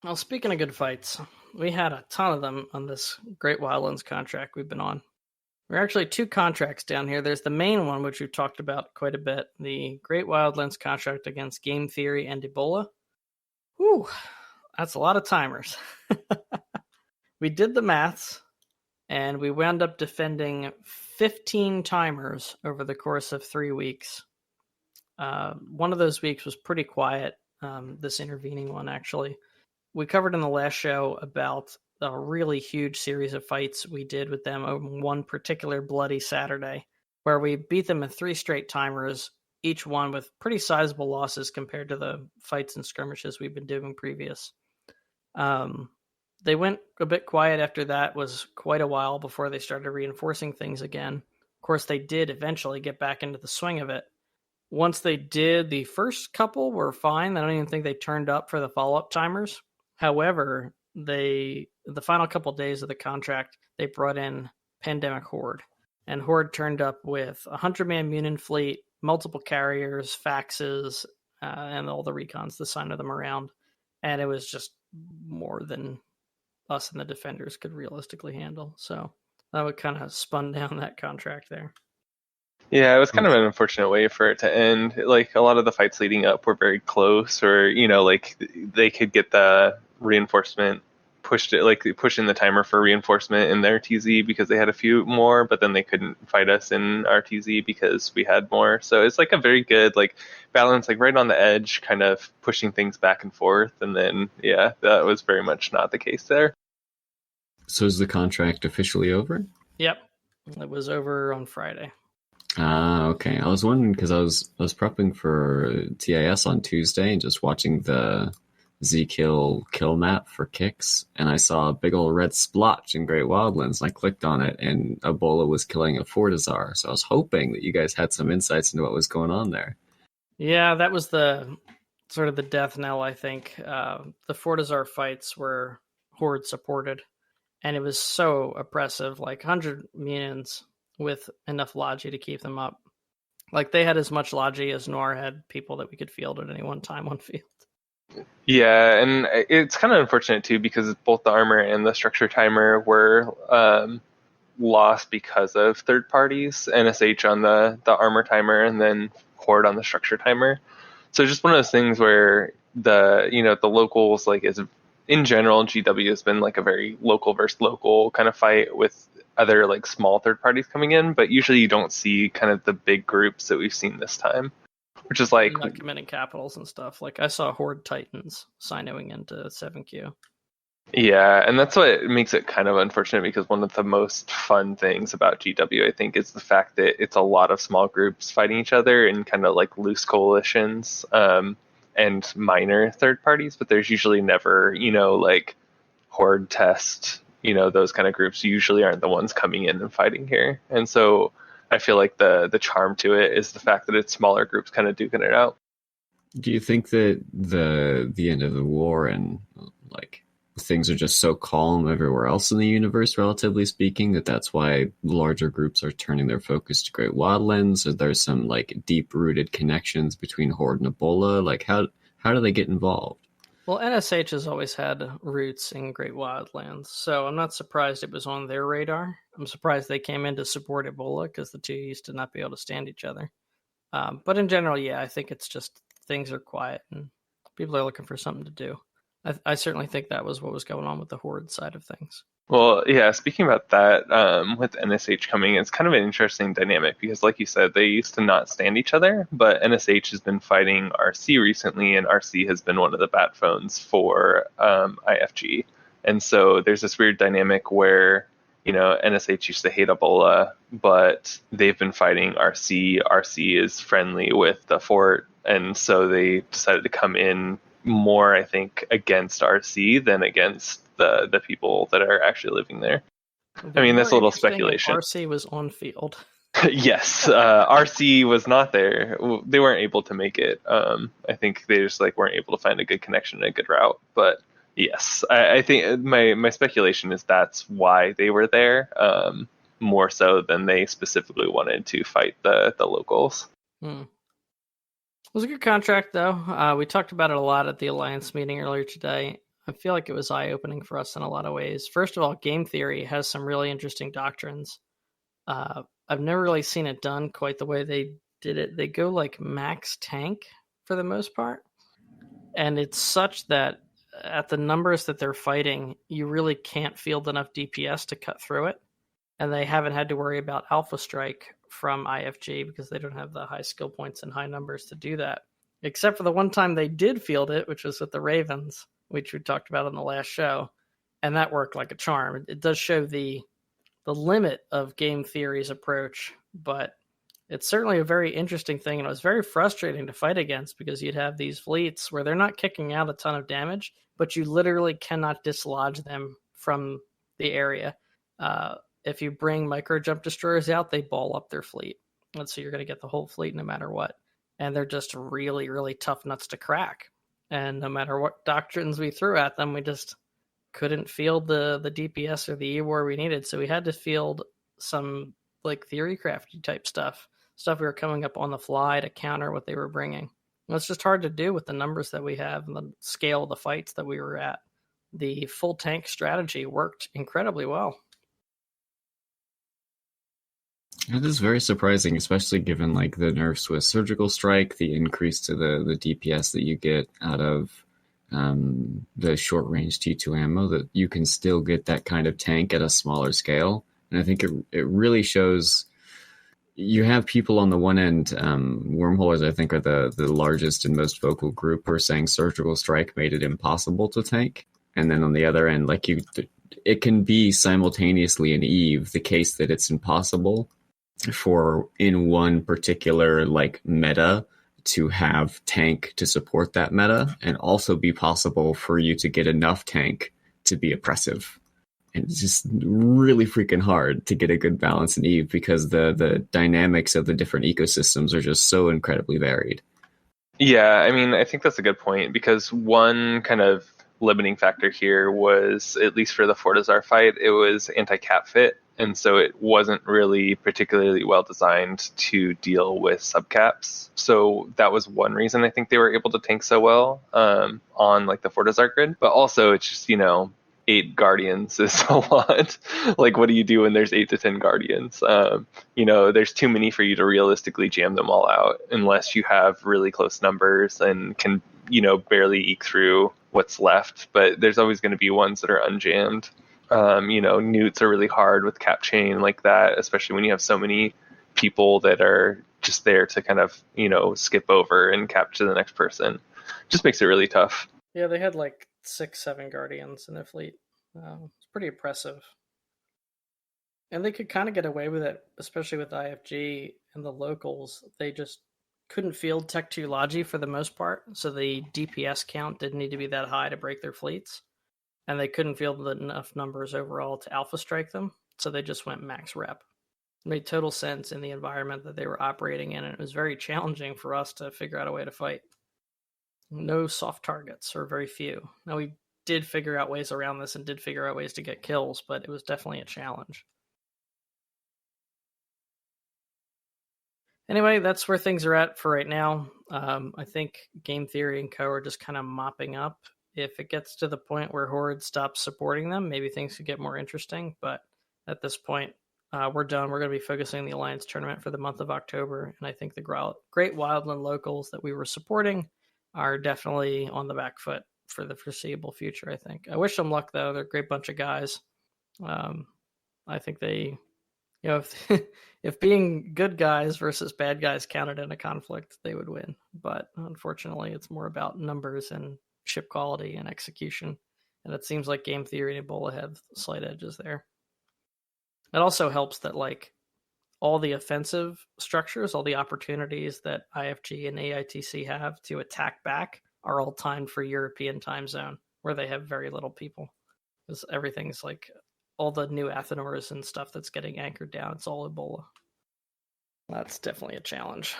Well, speaking of good fights, we had a ton of them on this Great Wildlands contract we've been on. There are actually two contracts down here. There's the main one, which we've talked about quite a bit, the Great Wildlands contract against GameTheory and EBOLA. Whew, that's a lot of timers. We did the maths, and we wound up defending 15 timers over the course of 3 weeks. One of those weeks was pretty quiet, this intervening one, actually. We covered in the last show about a really huge series of fights we did with them on one particular bloody Saturday, where we beat them in 3 straight timers, each one with pretty sizable losses compared to the fights and skirmishes we've been doing previous. They went a bit quiet after that. Was quite a while before they started reinforcing things again. Of course, they did eventually get back into the swing of it. Once they did, the first couple were fine. I don't even think they turned up for the follow-up timers. However, the final couple days of the contract, they brought in Pandemic Horde. And Horde turned up with a 100-man Munin fleet, multiple carriers, faxes, and all the recons to sign them around. And it was just more than us and the defenders could realistically handle. So that would kind of spun down that contract there. Yeah, it was kind of an unfortunate way for it to end. Like, a lot of the fights leading up were very close, or, like, they could get the reinforcement pushing the timer for reinforcement in their TZ because they had a few more, but then they couldn't fight us in our TZ because we had more. So it's like a very good, like, balance, like right on the edge, kind of pushing things back and forth. And then, yeah, that was very much not the case there. So is the contract officially over? Yep. It was over on Friday. Okay. I was wondering because I was prepping for TIS on Tuesday and just watching the Z-Kill kill map for kicks, and I saw a big old red splotch in Great Wildlands, and I clicked on it, and EBOLA was killing a Fortizar, so I was hoping that you guys had some insights into what was going on there. Yeah, that was the sort of the death knell, I think. The Fortizar fights were Horde supported, and it was so oppressive, like 100 Munions with enough Logi to keep them up. Like, they had as much Logi as Noir had people that we could field at any one time on field. Yeah, and it's kind of unfortunate too because both the armor and the structure timer were lost because of third parties, NSH on the armor timer and then Horde on the structure timer. So just one of those things where the locals, like, is in general, GW has been like a very local versus local kind of fight with other like small third parties coming in, but usually you don't see kind of the big groups that we've seen this time. Which is like not committing capitals and stuff. Like, I saw Horde Titans signing into 7Q. Yeah, and that's what makes it kind of unfortunate because one of the most fun things about GW, I think, is the fact that it's a lot of small groups fighting each other in kind of like loose coalitions and minor third parties, but there's usually never, like Horde Test, those kind of groups usually aren't the ones coming in and fighting here. And so I feel like the charm to it is the fact that it's smaller groups kind of duking it out. Do you think that the end of the war and like things are just so calm everywhere else in the universe, relatively speaking, that's why larger groups are turning their focus to Great Wildlands? Or there's some like deep-rooted connections between Horde and EBOLA? Like, how do they get involved? Well, NSH has always had roots in Great Wildlands, so I'm not surprised it was on their radar. I'm surprised they came in to support EBOLA because the two used to not be able to stand each other. But in general, yeah, I think it's just things are quiet and people are looking for something to do. I certainly think that was what was going on with the Horde side of things. Well, yeah, speaking about that, with NSH coming, it's kind of an interesting dynamic because, like you said, they used to not stand each other, but NSH has been fighting RC recently, and RC has been one of the bat phones for IFG. And so there's this weird dynamic where, NSH used to hate EBOLA, but they've been fighting RC. RC is friendly with the Fort, and so they decided to come in more, I think, against RC than against the people that are actually living there. I mean, that's a little speculation. RC was on field. Yes, RC was not there. They weren't able to make it. I think they just weren't able to find a good connection and a good route. But yes, I think my speculation is that's why they were there, more so than they specifically wanted to fight the locals. It was a good contract, though. We talked about it a lot at the Alliance meeting earlier today. I feel like it was eye-opening for us in a lot of ways. First of all, game theory has some really interesting doctrines. I've never really seen it done quite the way they did it. They go like max tank for the most part. And it's such that at the numbers that they're fighting, you really can't field enough DPS to cut through it. And they haven't had to worry about Alpha Strike from IFG because they don't have the high skill points and high numbers to do that. Except for the one time they did field it, which was with the Ravens, which we talked about on the last show. And that worked like a charm. It does show the limit of game theory's approach, but it's certainly a very interesting thing, and it was very frustrating to fight against because you'd have these fleets where they're not kicking out a ton of damage, but you literally cannot dislodge them from the area. If you bring micro jump destroyers out, they ball up their fleet, and so you're going to get the whole fleet no matter what. And they're just really, really tough nuts to crack. And no matter what doctrines we threw at them, we just couldn't field the DPS or the EWAR we needed. So we had to field some like theory crafty type stuff we were coming up on the fly to counter what they were bringing. And it's just hard to do with the numbers that we have and the scale of the fights that we were at. The full tank strategy worked incredibly well. It is very surprising, especially given like the nerfs with surgical strike, the increase to the DPS that you get out of the short range T2 ammo, that you can still get that kind of tank at a smaller scale. And I think it really shows. You have people on the one end, wormholers I think are the largest and most vocal group, who are saying surgical strike made it impossible to tank. And then on the other end, like it can be simultaneously in EVE the case that it's impossible for in one particular like meta to have tank to support that meta, and also be possible for you to get enough tank to be oppressive. And it's just really freaking hard to get a good balance in EVE because the dynamics of the different ecosystems are just so incredibly varied. Yeah, I mean, I think that's a good point, because one kind of limiting factor here was, at least for the Fortizar fight, it was anti-cap fit, and so it wasn't really particularly well designed to deal with subcaps. So that was one reason I think they were able to tank so well on like the Fortizar grid. But also, it's just, 8 guardians is a lot. Like, what do you do when there's 8 to 10 guardians? There's too many for you to realistically jam them all out unless you have really close numbers and can, barely eke through what's left. But there's always going to be ones that are unjammed. Newts are really hard with cap chain like that, especially when you have so many people that are just there to kind of, skip over and cap to the next person. Just makes it really tough. Yeah, they had like 6-7 guardians in their fleet. It's pretty impressive. And they could kind of get away with it, especially with IFG and the locals. They just couldn't field Tech 2 Logi for the most part, so the DPS count didn't need to be that high to break their fleets. And they couldn't field enough numbers overall to alpha strike them, so they just went max rep. It made total sense in the environment that they were operating in, and it was very challenging for us to figure out a way to fight. No soft targets, or very few. Now, we did figure out ways around this and did figure out ways to get kills, but it was definitely a challenge. Anyway, that's where things are at for right now. I think Game Theory and Co. are just kind of mopping up. If it gets to the point where Horde stops supporting them, maybe things could get more interesting. But at this point, we're done. We're going to be focusing on the Alliance tournament for the month of October. And I think the Great Wildland locals that we were supporting are definitely on the back foot for the foreseeable future, I think. I wish them luck, though. They're a great bunch of guys. I think they, if being good guys versus bad guys counted in a conflict, they would win. But unfortunately, it's more about numbers and ship quality and execution. And it seems like Game Theory and EBOLA have slight edges there. It also helps that, like, all the offensive structures, all the opportunities that IFG and AITC have to attack back are all timed for European time zone, where they have very little people. Because everything's like, all the new Athenors and stuff that's getting anchored down, it's all EBOLA. That's definitely a challenge.